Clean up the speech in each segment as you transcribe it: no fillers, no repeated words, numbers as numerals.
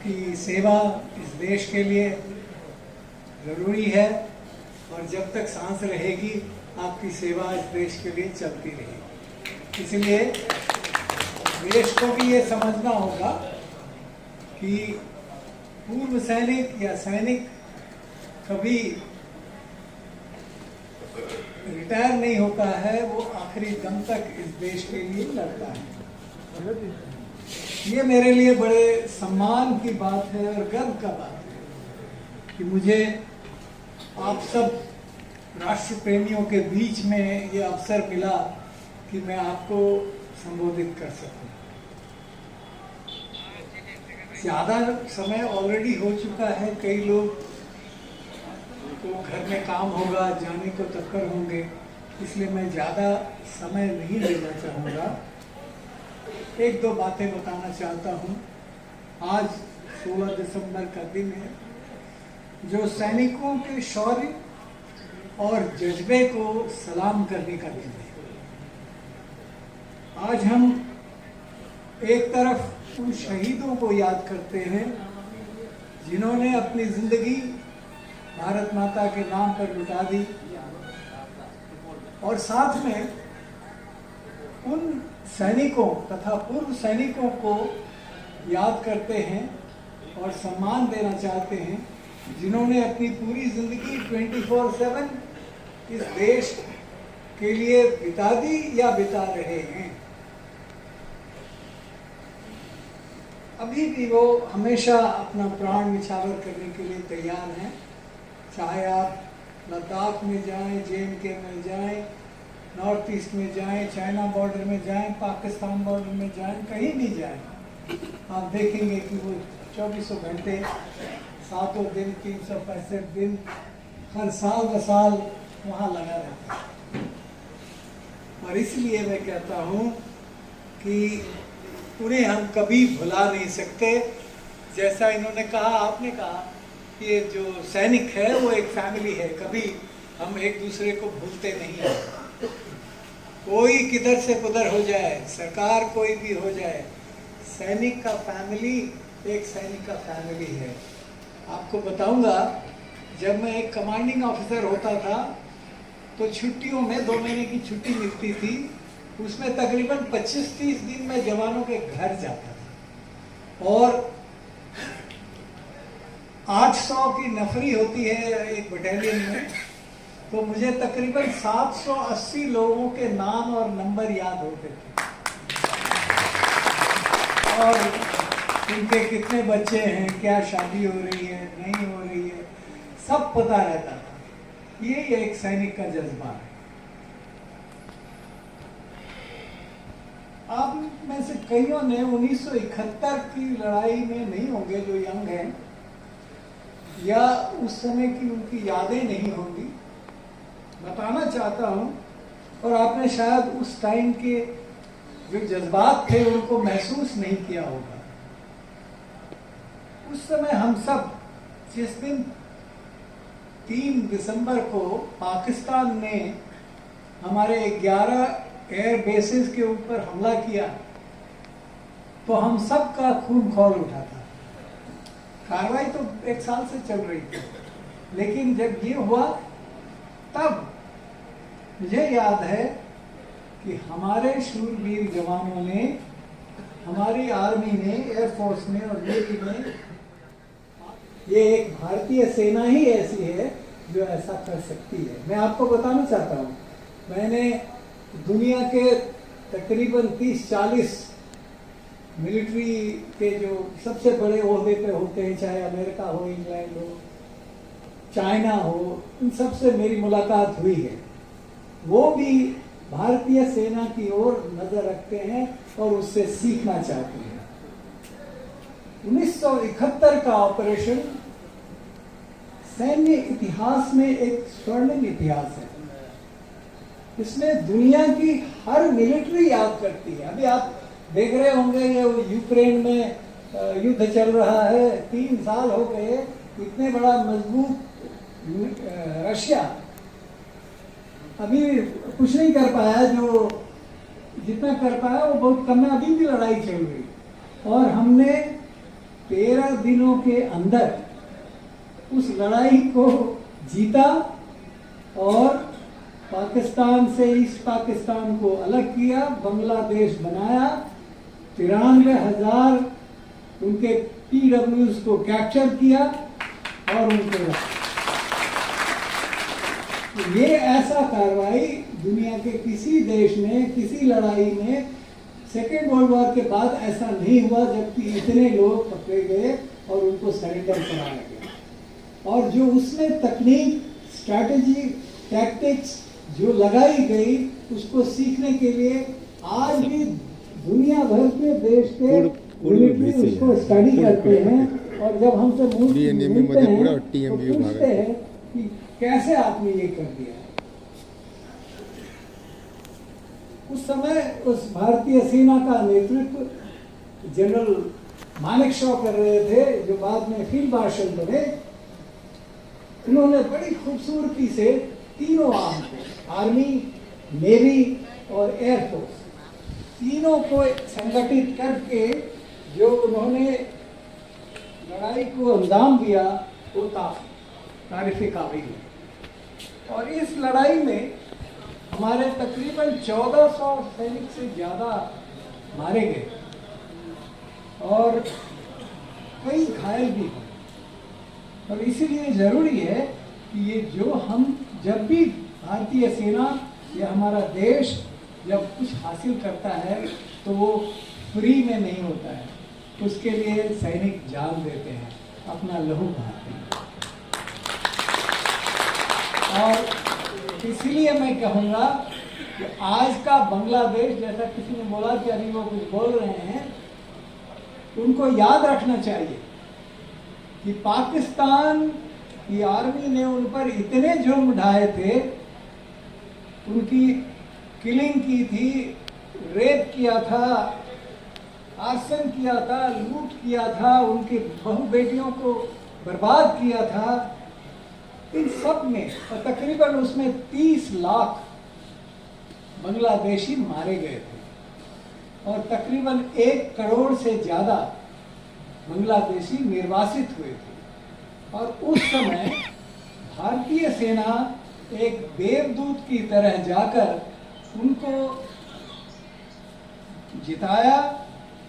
आपकी सेवा इस देश के लिए ज़रूरी है और जब तक सांस रहेगी आपकी सेवा इस देश के लिए चलती रहेगी। इसलिए देश को भी ये समझना होगा कि पूर्व सैनिक या सैनिक कभी रिटायर नहीं होता है, वो आखिरी दम तक इस देश के लिए लड़ता है। ये मेरे लिए बड़े सम्मान की बात है और गर्व का बात है कि मुझे आप सब राष्ट्र प्रेमियों के बीच में ये अवसर मिला कि मैं आपको संबोधित कर सकूं। ज़्यादा समय ऑलरेडी हो चुका है, कई लोग को घर में काम होगा, जाने को तत्पर होंगे, इसलिए मैं ज़्यादा समय नहीं लेना चाहूँगा। एक दो बातें बताना चाहता हूँ। आज 16 दिसंबर का दिन है, जो सैनिकों के शौर्य और जज्बे को सलाम करने का दिन है। आज हम एक तरफ उन शहीदों को याद करते हैं जिन्होंने अपनी जिंदगी भारत माता के नाम पर लुटा दी, और साथ में उन सैनिकों तथा पूर्व सैनिकों को याद करते हैं और सम्मान देना चाहते हैं जिन्होंने अपनी पूरी जिंदगी 24/7 इस देश के लिए बिता दी या बिता रहे हैं। अभी भी वो हमेशा अपना प्राण निछावर करने के लिए तैयार हैं, चाहे आप लद्दाख में जाएं, JNK में जाएं, नॉर्थ ईस्ट में जाएं, चाइना बॉर्डर में जाएं, पाकिस्तान बॉर्डर में जाएं, कहीं भी जाएं, आप देखेंगे कि वो 24 घंटे 7 दिन 365 दिन हर साल ब साल वहाँ लगा रहता है। और इसलिए मैं कहता हूँ कि उन्हें हम कभी भुला नहीं सकते। जैसा इन्होंने कहा, आपने कहा, ये जो सैनिक है वो एक फैमिली है, कभी हम एक दूसरे को भूलते नहीं हैं। कोई किधर से कुधर हो जाए, सरकार कोई भी हो जाए, सैनिक का फैमिली एक सैनिक का फैमिली है। आपको बताऊंगा, जब मैं एक कमांडिंग ऑफिसर होता था तो छुट्टियों में 2 महीने की छुट्टी मिलती थी, उसमें तकरीबन 25-30 दिन मैं जवानों के घर जाता था और 800 की नफरी होती है एक बटालियन में, तो मुझे तकरीबन 780 लोगों के नाम और नंबर याद होते थे और उनके कितने बच्चे हैं, क्या शादी हो रही है, नहीं हो रही है, सब पता रहता था। ये एक सैनिक का जज्बा है। आप में से कईयों ने 1971 की लड़ाई में नहीं होंगे, जो यंग हैं, या उस समय की उनकी यादें नहीं होंगी। बताना चाहता हूं, और आपने शायद उस टाइम के जो जज्बात थे उनको महसूस नहीं किया होगा। उस समय हम सब, जिस दिन 3 दिसंबर को पाकिस्तान ने हमारे 11 एयर बेसिस के ऊपर हमला किया, तो हम सब का खून खौल उठा था। कार्रवाई तो 1 साल से चल रही थी, लेकिन जब ये हुआ तब मुझे याद है कि हमारे शूरवीर जवानों ने, हमारी आर्मी ने, एयरफोर्स ने और नेवी ने, ये एक भारतीय सेना ही ऐसी है जो ऐसा कर सकती है। मैं आपको बताना चाहता हूँ, मैंने दुनिया के तकरीबन 30-40 मिलिट्री के जो सबसे बड़े ओहदे पे होते हैं, चाहे अमेरिका हो, इंग्लैंड हो, चाइना हो, इन सब से मेरी मुलाकात हुई है। वो भी भारतीय सेना की ओर नजर रखते हैं और उससे सीखना चाहते हैं। 1971 का ऑपरेशन सैन्य इतिहास में एक स्वर्णिम इतिहास है। इसमें दुनिया की हर मिलिट्री याद करती है। अभी आप देख रहे होंगे ये यूक्रेन में युद्ध चल रहा है, 3 साल हो गए, इतने बड़ा मजबूत रशिया अभी कुछ नहीं कर पाया, जो जितना कर पाया वो बहुत कम है। अभी भी लड़ाई चल रही, और हमने 13 दिनों के अंदर उस लड़ाई को जीता और पाकिस्तान से ईस्ट पाकिस्तान को अलग किया, बांग्लादेश बनाया, 93,000 उनके PWs को कैप्चर किया और उनको रखा। ये ऐसा कार्रवाई दुनिया के किसी देश में, किसी लड़ाई में सेकेंड वर्ल्ड वॉर के बाद ऐसा नहीं हुआ, जबकि इतने लोग पकड़े गए और उनको सरेंडर कराया गया। और जो उसमें तकनीक, स्ट्रैटेजी, टैक्टिक्स जो लगाई गई, उसको सीखने के लिए आज भी दुनिया भर के देश के मिलिट्री उसको स्टडी करते हैं। और जब हमसे मिलते हैं तो पूछते हैं कि कैसे आपने ये कर दिया। उस समय उस भारतीय सेना का नेतृत्व जनरल मानेकशॉ कर रहे थे, जो बाद में फील्ड मार्शल बने। उन्होंने बड़ी खूबसूरती से तीनों आर्म को, आर्मी, नेवी और एयरफोर्स, तीनों को संगठित करके जो उन्होंने लड़ाई को अंजाम दिया, वो तारीफ काबिल है। और इस लड़ाई में हमारे तकरीबन 1400 सैनिक से ज़्यादा मारे गए और कई घायल भी हुए। और इसीलिए ज़रूरी है कि ये जो हम जब भी भारतीय सेना या हमारा देश जब कुछ हासिल करता है तो वो फ्री में नहीं होता है, उसके लिए सैनिक जान देते हैं, अपना लहू बहाते हैं। और इसलिए मैं कहूँगा कि आज का बांग्लादेश, जैसा किसी ने बोला कि अभी वो कुछ बोल रहे हैं, उनको याद रखना चाहिए कि पाकिस्तान की आर्मी ने उन पर इतने जुर्म ढाए थे, उनकी किलिंग की थी, रेप किया था, आर्सन किया था, लूट किया था, उनकी बहू बेटियों को बर्बाद किया था। इन सब में और तकरीबन उसमें 30 लाख बांग्लादेशी मारे गए थे और तकरीबन 1 करोड़ से ज़्यादा बांग्लादेशी निर्वासित हुए थे। और उस समय भारतीय सेना एक देवदूत की तरह जाकर उनको जिताया,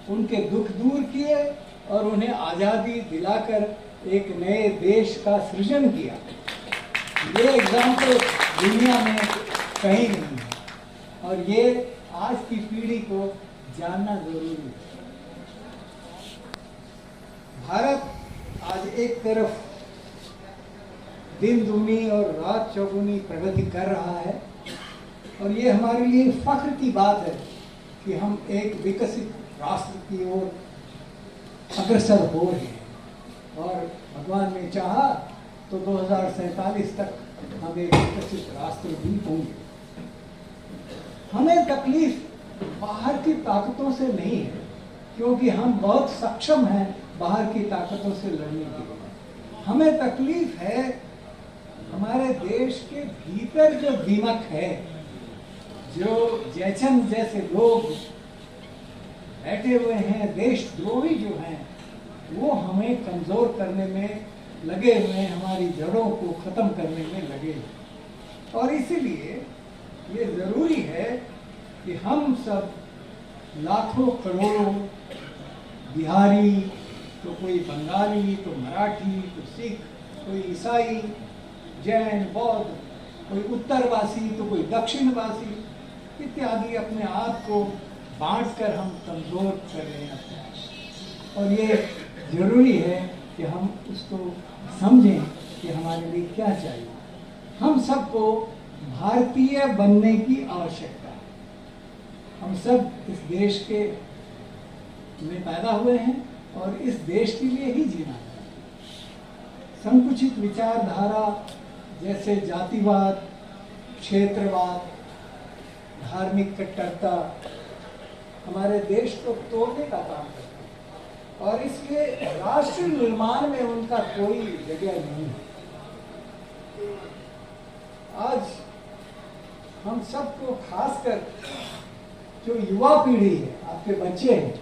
उनके दुख दूर किए और उन्हें आज़ादी दिलाकर एक नए देश का सृजन किया। ये एग्जाम्पल दुनिया में कहीं नहीं है और ये आज की पीढ़ी को जानना जरूरी है। भारत आज एक तरफ दिन दूनी और रात चौगुनी प्रगति कर रहा है और ये हमारे लिए फख्र की बात है कि हम एक विकसित राष्ट्र की ओर अग्रसर हो रहे हैं और भगवान ने चाहा तो 2047 तक हम एक विकसित राष्ट्र भी होंगे। हमें तकलीफ बाहर की ताकतों से नहीं है, क्योंकि हम बहुत सक्षम हैं बाहर की ताकतों से लड़ने के लिए। हमें तकलीफ है हमारे देश के भीतर जो दीमक है, जो जयचंद जैसे लोग बैठे हुए हैं, देशद्रोही जो हैं, वो हमें कमज़ोर करने में लगे हुए हैं, हमारी जड़ों को ख़त्म करने में लगे हैं। और इसीलिए ये ज़रूरी है कि हम सब लाखों करोड़ों बिहारी, तो कोई बंगाली, तो मराठी, तो सिख, कोई ईसाई, जैन, बौद्ध, कोई उत्तरवासी, तो कोई दक्षिणवासी इत्यादि अपने आप को बांटकर हम कमज़ोर कर रहे हैं। और ये ज़रूरी है कि हम उसको समझें कि हमारे लिए क्या चाहिए। हम सबको भारतीय बनने की आवश्यकता है। हम सब इस देश के में पैदा हुए हैं और इस देश के लिए ही जीना है। संकुचित विचारधारा जैसे जातिवाद, क्षेत्रवाद, धार्मिक कट्टरता हमारे देश को तोड़ने का काम करती है और इसलिए राष्ट्र निर्माण में उनका कोई जगह नहीं है। आज हम सबको, खासकर जो युवा पीढ़ी है, आपके बच्चे हैं,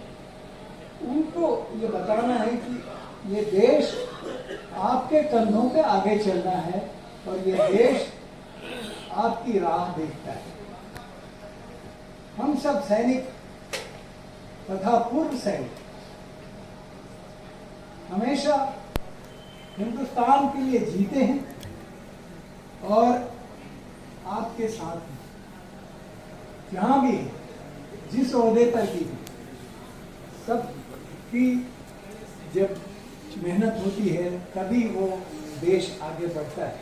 उनको सबको ये बताना है कि ये देश आपके कंधों पे आगे चलना है और ये देश आपकी राह देखता है। हम सब सैनिक तथा पूर्व सैनिक हमेशा हिंदुस्तान के लिए जीते हैं और आपके साथ हैं, जहां भी जिस ओहदे पर भी सबकी जब मेहनत होती है तभी वो देश आगे बढ़ता है।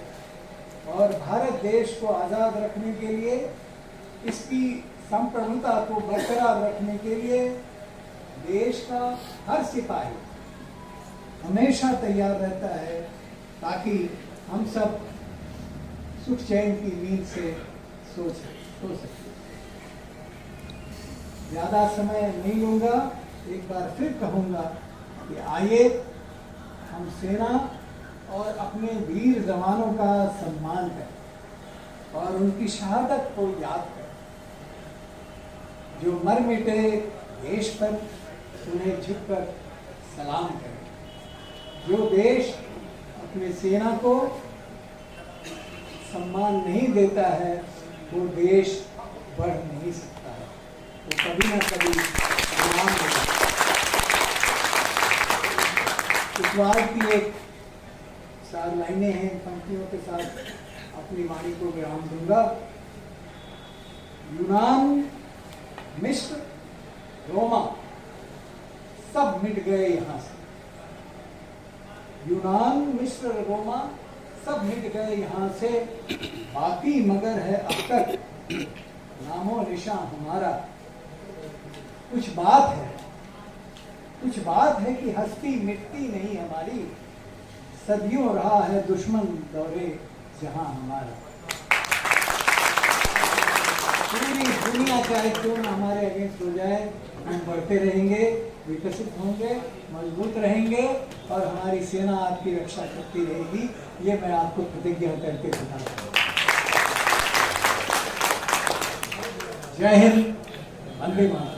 और भारत देश को आज़ाद रखने के लिए, इसकी संप्रभुता को बरकरार रखने के लिए देश का हर सिपाही हमेशा तैयार रहता है, ताकि हम सब सुख चैन की नींद से सो सके। ज़्यादा समय नहीं लूँगा, एक बार फिर कहूँगा कि आइए हम सेना और अपने वीर जवानों का सम्मान करें और उनकी शहादत को याद करें, जो मर मिटे देश पर उन्हें झुककर सलाम करें। जो देश अपने सेना को सम्मान नहीं देता है वो देश बढ़ नहीं सकता है, वो कभी ना कभी सलाम देगा। इस बार की एक 4 लाइनें हैं, पंक्तियों के साथ अपनी वाणी को विराम दूंगा। यूनान, मिस्र, रोमा सब मिट गए यहाँ से। यूनान, मिस्र, रोमा सब मिट गए यहाँ से, बाकी मगर है अब तक नामो निशान हमारा। कुछ बात है कि हस्ती मिटती नहीं हमारी, सदियों रहा है दुश्मन दौरे जहां हमारा। पूरी दुनिया चाहे क्यों ना हमारे अगेंस्ट हो जाए, हम बढ़ते रहेंगे, विकसित होंगे, मजबूत रहेंगे और हमारी सेना आपकी रक्षा करती रहेगी। ये मैं आपको प्रतिज्ञा करके बताता हूँ। जय हिंद, वंदे मातरम।